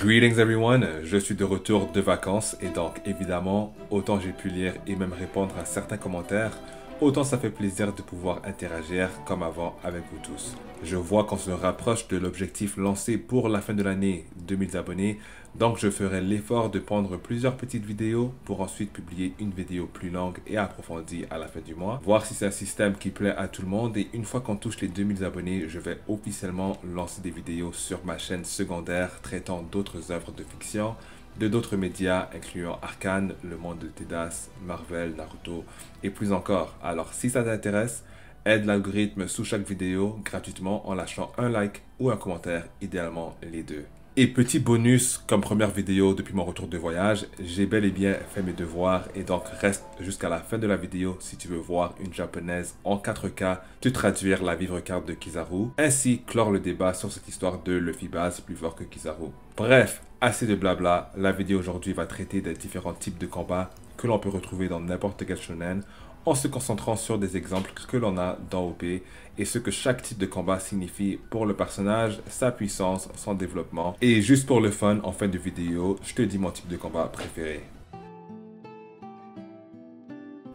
Greetings everyone, je suis de retour de vacances et donc évidemment, autant j'ai pu lire et même répondre à certains commentaires, autant ça fait plaisir de pouvoir interagir comme avant avec vous tous. Je vois qu'on se rapproche de l'objectif lancé pour la fin de l'année, 2000 abonnés, donc je ferai l'effort de prendre plusieurs petites vidéos pour ensuite publier une vidéo plus longue et approfondie à la fin du mois, voir si c'est un système qui plaît à tout le monde et une fois qu'on touche les 2000 abonnés, je vais officiellement lancer des vidéos sur ma chaîne secondaire traitant d'autres œuvres de fiction, de d'autres médias incluant Arcane, le monde de Tedas, Marvel, Naruto et plus encore. Alors si ça t'intéresse, aide l'algorithme sous chaque vidéo gratuitement en lâchant un like ou un commentaire, idéalement les deux. Et petit bonus, comme première vidéo depuis mon retour de voyage, j'ai bel et bien fait mes devoirs et donc reste jusqu'à la fin de la vidéo si tu veux voir une japonaise en 4K te traduire la vivre carte de Kizaru, ainsi clore le débat sur cette histoire de Luffy base plus fort que Kizaru. Bref, assez de blabla, la vidéo aujourd'hui va traiter des différents types de combats que l'on peut retrouver dans n'importe quel shonen, en se concentrant sur des exemples que l'on a dans OP et ce que chaque type de combat signifie pour le personnage, sa puissance, son développement. Et juste pour le fun, en fin de vidéo, je te dis mon type de combat préféré.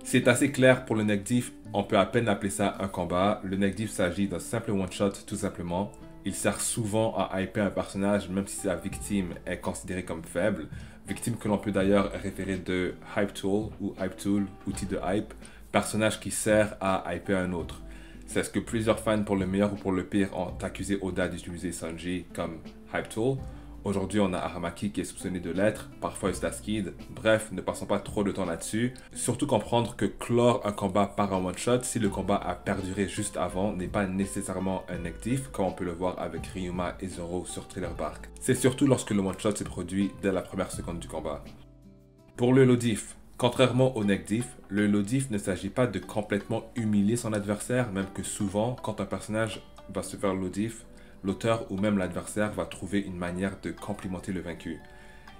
C'est assez clair pour le neck diff, on peut à peine appeler ça un combat. Le neck diff s'agit d'un simple one-shot tout simplement. Il sert souvent à hyper un personnage même si sa victime est considérée comme faible. Victime que l'on peut d'ailleurs référer de Hype Tool ou Hype Tool, outil de hype, personnage qui sert à hyper un autre. C'est ce que plusieurs fans pour le meilleur ou pour le pire ont accusé Oda d'utiliser Sanji comme Hype Tool. Aujourd'hui, on a Aramaki qui est soupçonné de l'être, parfois Eustaskid. Bref, ne passons pas trop de temps là-dessus. Surtout comprendre que clore un combat par un one-shot, si le combat a perduré juste avant, n'est pas nécessairement un neck diff, comme on peut le voir avec Ryuma et Zoro sur Thriller Bark. C'est surtout lorsque le one-shot s'est produit dès la première seconde du combat. Pour le low diff, contrairement au neck diff, le low diff ne s'agit pas de complètement humilier son adversaire, même que souvent, quand un personnage va se faire low diff, l'auteur ou même l'adversaire va trouver une manière de complimenter le vaincu.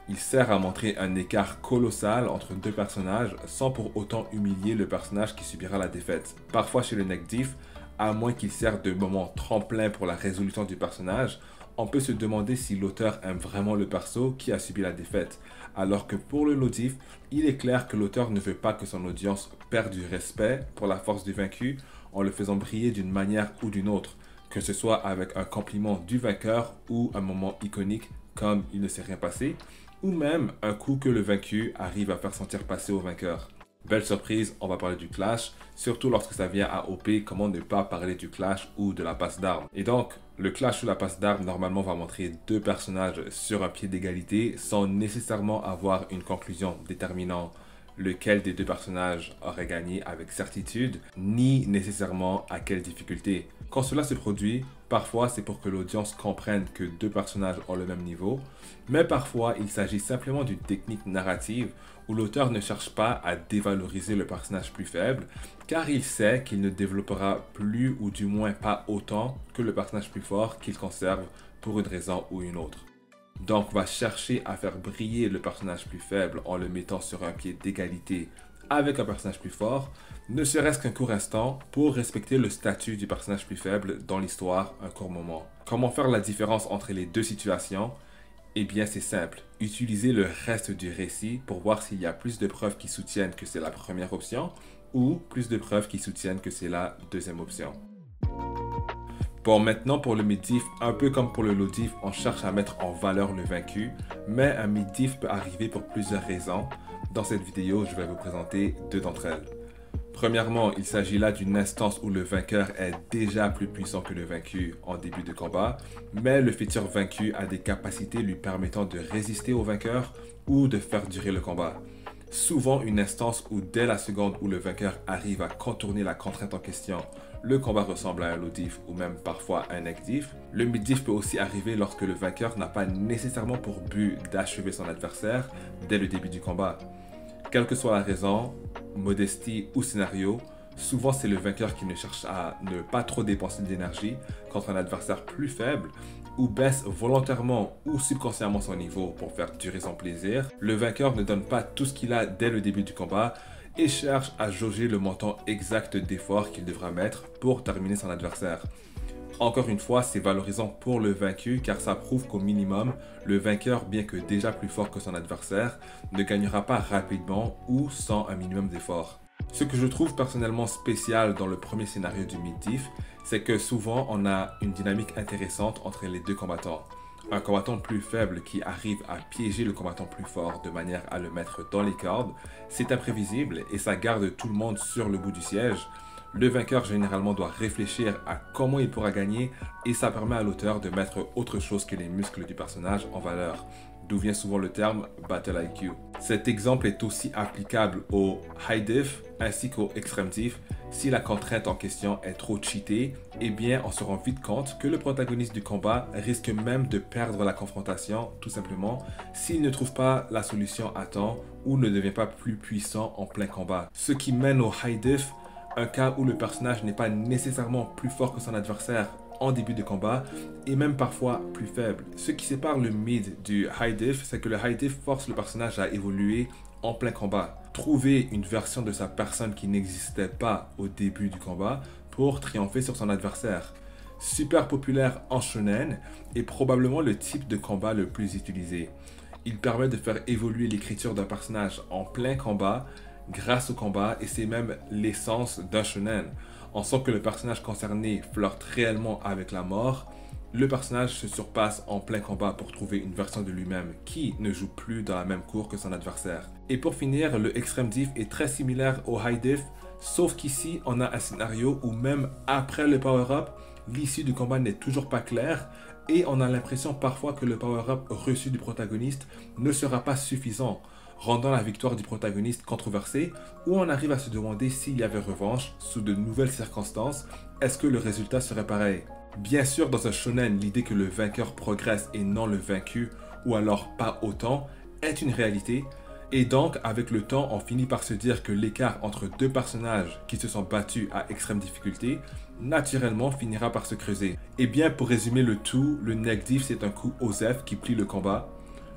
Il sert à montrer un écart colossal entre deux personnages sans pour autant humilier le personnage qui subira la défaite. Parfois chez le neck diff, à moins qu'il serve de moment tremplin pour la résolution du personnage, on peut se demander si l'auteur aime vraiment le perso qui a subi la défaite. Alors que pour le low diff, il est clair que l'auteur ne veut pas que son audience perde du respect pour la force du vaincu en le faisant briller d'une manière ou d'une autre, que ce soit avec un compliment du vainqueur ou un moment iconique comme il ne s'est rien passé, ou même un coup que le vaincu arrive à faire sentir passer au vainqueur. Belle surprise, on va parler du clash, surtout lorsque ça vient à OP, comment ne pas parler du clash ou de la passe d'armes. Et donc, le clash ou la passe d'armes normalement va montrer deux personnages sur un pied d'égalité sans nécessairement avoir une conclusion déterminant lequel des deux personnages aurait gagné avec certitude, ni nécessairement à quelle difficulté. Quand cela se produit, parfois c'est pour que l'audience comprenne que deux personnages ont le même niveau, mais parfois il s'agit simplement d'une technique narrative où l'auteur ne cherche pas à dévaloriser le personnage plus faible, car il sait qu'il ne développera plus ou du moins pas autant que le personnage plus fort qu'il conserve pour une raison ou une autre. Donc va chercher à faire briller le personnage plus faible en le mettant sur un pied d'égalité avec un personnage plus fort, ne serait-ce qu'un court instant pour respecter le statut du personnage plus faible dans l'histoire un court moment. Comment faire la différence entre les deux situations? Eh bien c'est simple, utilisez le reste du récit pour voir s'il y a plus de preuves qui soutiennent que c'est la première option ou plus de preuves qui soutiennent que c'est la deuxième option. Bon, maintenant pour le mid-diff, un peu comme pour le low-diff, on cherche à mettre en valeur le vaincu, mais un mid-diff peut arriver pour plusieurs raisons. Dans cette vidéo, je vais vous présenter deux d'entre elles. Premièrement, il s'agit là d'une instance où le vainqueur est déjà plus puissant que le vaincu en début de combat, mais le futur vaincu a des capacités lui permettant de résister au vainqueur ou de faire durer le combat. Souvent une instance où dès la seconde où le vainqueur arrive à contourner la contrainte en question, le combat ressemble à un low diff ou même parfois un neck diff. Le mid diff peut aussi arriver lorsque le vainqueur n'a pas nécessairement pour but d'achever son adversaire dès le début du combat. Quelle que soit la raison, modestie ou scénario, souvent c'est le vainqueur qui ne cherche à ne pas trop dépenser d'énergie contre un adversaire plus faible ou baisse volontairement ou subconsciemment son niveau pour faire durer son plaisir. Le vainqueur ne donne pas tout ce qu'il a dès le début du combat et cherche à jauger le montant exact d'effort qu'il devra mettre pour terminer son adversaire. Encore une fois, c'est valorisant pour le vaincu car ça prouve qu'au minimum, le vainqueur, bien que déjà plus fort que son adversaire, ne gagnera pas rapidement ou sans un minimum d'effort. Ce que je trouve personnellement spécial dans le premier scénario du mid-diff, c'est que souvent on a une dynamique intéressante entre les deux combattants. Un combattant plus faible qui arrive à piéger le combattant plus fort de manière à le mettre dans les cordes, c'est imprévisible et ça garde tout le monde sur le bout du siège. Le vainqueur généralement doit réfléchir à comment il pourra gagner et ça permet à l'auteur de mettre autre chose que les muscles du personnage en valeur, d'où vient souvent le terme Battle IQ. Cet exemple est aussi applicable au High Diff ainsi qu'au Extreme Diff. Si la contrainte en question est trop cheatée, eh bien on se rend vite compte que le protagoniste du combat risque même de perdre la confrontation tout simplement s'il ne trouve pas la solution à temps ou ne devient pas plus puissant en plein combat. Ce qui mène au High Diff, un cas où le personnage n'est pas nécessairement plus fort que son adversaire en début de combat et même parfois plus faible. Ce qui sépare le mid du high diff, c'est que le high diff force le personnage à évoluer en plein combat. Trouver une version de sa personne qui n'existait pas au début du combat pour triompher sur son adversaire. Super populaire en shonen et probablement le type de combat le plus utilisé. Il permet de faire évoluer l'écriture d'un personnage en plein combat grâce au combat et c'est même l'essence d'un shonen. On sent que le personnage concerné flirte réellement avec la mort. Le personnage se surpasse en plein combat pour trouver une version de lui-même qui ne joue plus dans la même cour que son adversaire. Et pour finir, le Extreme Diff est très similaire au High Diff, sauf qu'ici on a un scénario où même après le power-up, l'issue du combat n'est toujours pas claire et on a l'impression parfois que le power-up reçu du protagoniste ne sera pas suffisant, rendant la victoire du protagoniste controversée, où on arrive à se demander s'il y avait revanche sous de nouvelles circonstances, est-ce que le résultat serait pareil? Bien sûr, dans un shonen, l'idée que le vainqueur progresse et non le vaincu, ou alors pas autant, est une réalité, et donc avec le temps, on finit par se dire que l'écart entre deux personnages qui se sont battus à extrême difficulté, naturellement finira par se creuser. Et bien pour résumer le tout, le neck diff c'est un coup OZEF qui plie le combat.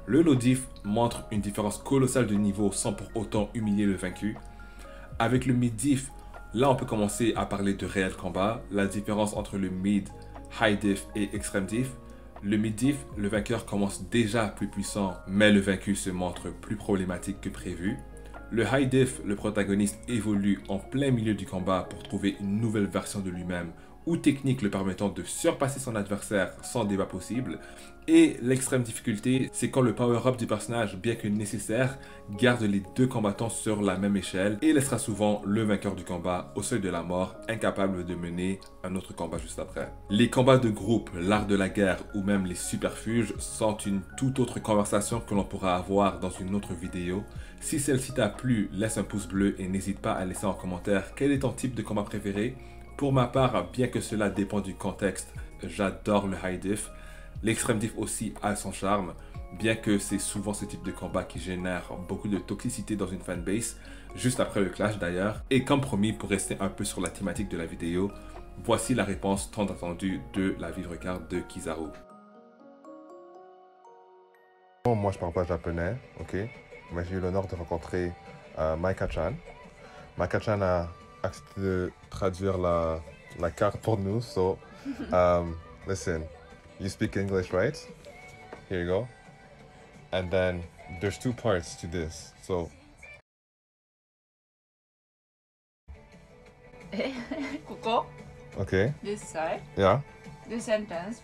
Le low diff montre une différence colossale de niveau sans pour autant humilier le vaincu. Avec le mid diff, là on peut commencer à parler de réel combat, la différence entre le mid, high diff et extreme diff. Le mid diff, le vainqueur commence déjà plus puissant, mais le vaincu se montre plus problématique que prévu. Le high diff, le protagoniste évolue en plein milieu du combat pour trouver une nouvelle version de lui-même ou technique le permettant de surpasser son adversaire sans débat possible. Et l'extrême difficulté, c'est quand le power-up du personnage, bien que nécessaire, garde les deux combattants sur la même échelle et laissera souvent le vainqueur du combat au seuil de la mort, incapable de mener un autre combat juste après. Les combats de groupe, l'art de la guerre ou même les superfuges sont une toute autre conversation que l'on pourra avoir dans une autre vidéo. Si celle-ci t'a plu, laisse un pouce bleu et n'hésite pas à laisser en commentaire quel est ton type de combat préféré. Pour ma part, bien que cela dépend du contexte, j'adore le high diff. L'extreme diff aussi a son charme, bien que c'est souvent ce type de combat qui génère beaucoup de toxicité dans une fanbase, juste après le clash d'ailleurs. Et comme promis, pour rester un peu sur la thématique de la vidéo, voici la réponse tant attendue de la vivre carte de Kizaru. Moi, je parle pas japonais, ok, mais j'ai eu l'honneur de rencontrer Maika-chan. Maika-chan a accepté de traduire la carte pour nous, so listen, you speak English, right? Here you go. And then there's two parts to this, so ここ okay, This side yeah, This sentence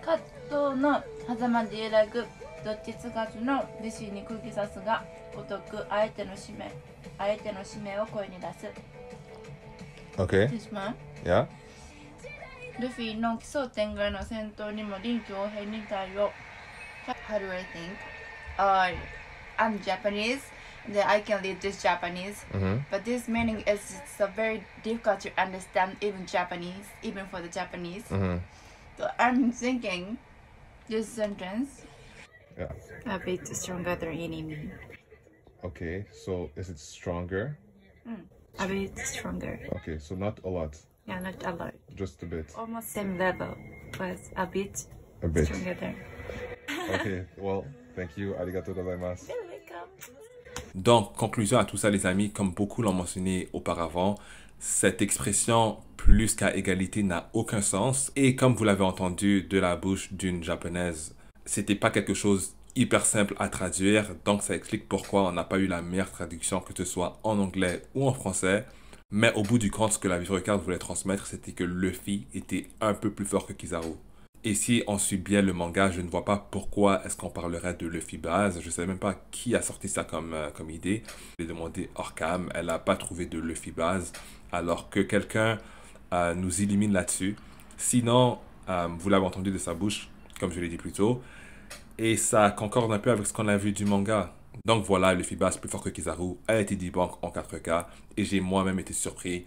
葛藤の狭間で揺らぐどっちつかずの弟子に釘刺すがごとく相手の使命を声に出す okay, This one yeah, ルフィの奇想天外の戦闘にも臨機応変に対応 How do I think? I'm Japanese, then I can read this Japanese, but this meaning is it's very difficult to understand even Japanese, even for the Japanese. So I'm thinking this sentence yeah. a bit stronger than enemy. Okay, so is it stronger? A bit stronger. Okay, so not a lot, Yeah, not a lot. just a bit. Almost same level, but a bit A bit. stronger than. Okay, well, thank you. Arigatou gozaimasu. You're welcome. Donc, conclusion à tout ça les amis, comme beaucoup l'ont mentionné auparavant, cette expression « plus qu'à égalité n'a aucun sens. Et comme vous l'avez entendu de la bouche d'une japonaise, c'était pas quelque chose hyper simple à traduire. Donc ça explique pourquoi on n'a pas eu la meilleure traduction, que ce soit en anglais ou en français. Mais au bout du compte, ce que la vieille carte voulait transmettre, c'était que Luffy était un peu plus fort que Kizaru. Et si on suit bien le manga, je ne vois pas pourquoi est-ce qu'on parlerait de Luffy base. Je ne sais même pas qui a sorti ça comme idée. J'ai demandé hors cam, elle n'a pas trouvé de Luffy base, alors que quelqu'un nous illumine là-dessus. Sinon, vous l'avez entendu de sa bouche, comme je l'ai dit plus tôt, et ça concorde un peu avec ce qu'on a vu du manga. Donc voilà, Luffy base plus fort que Kizaru a été debunk en 4K, et j'ai moi-même été surpris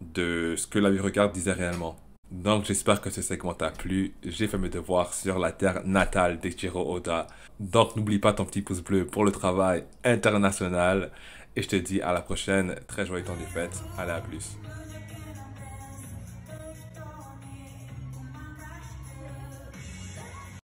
de ce que la regarde disait réellement. Donc j'espère que ce segment t'a plu. J'ai fait mes devoirs sur la terre natale d'Eiichiro Oda. Donc n'oublie pas ton petit pouce bleu pour le travail international. Et je te dis à la prochaine. Très joyeux temps des fêtes. Allez, à plus.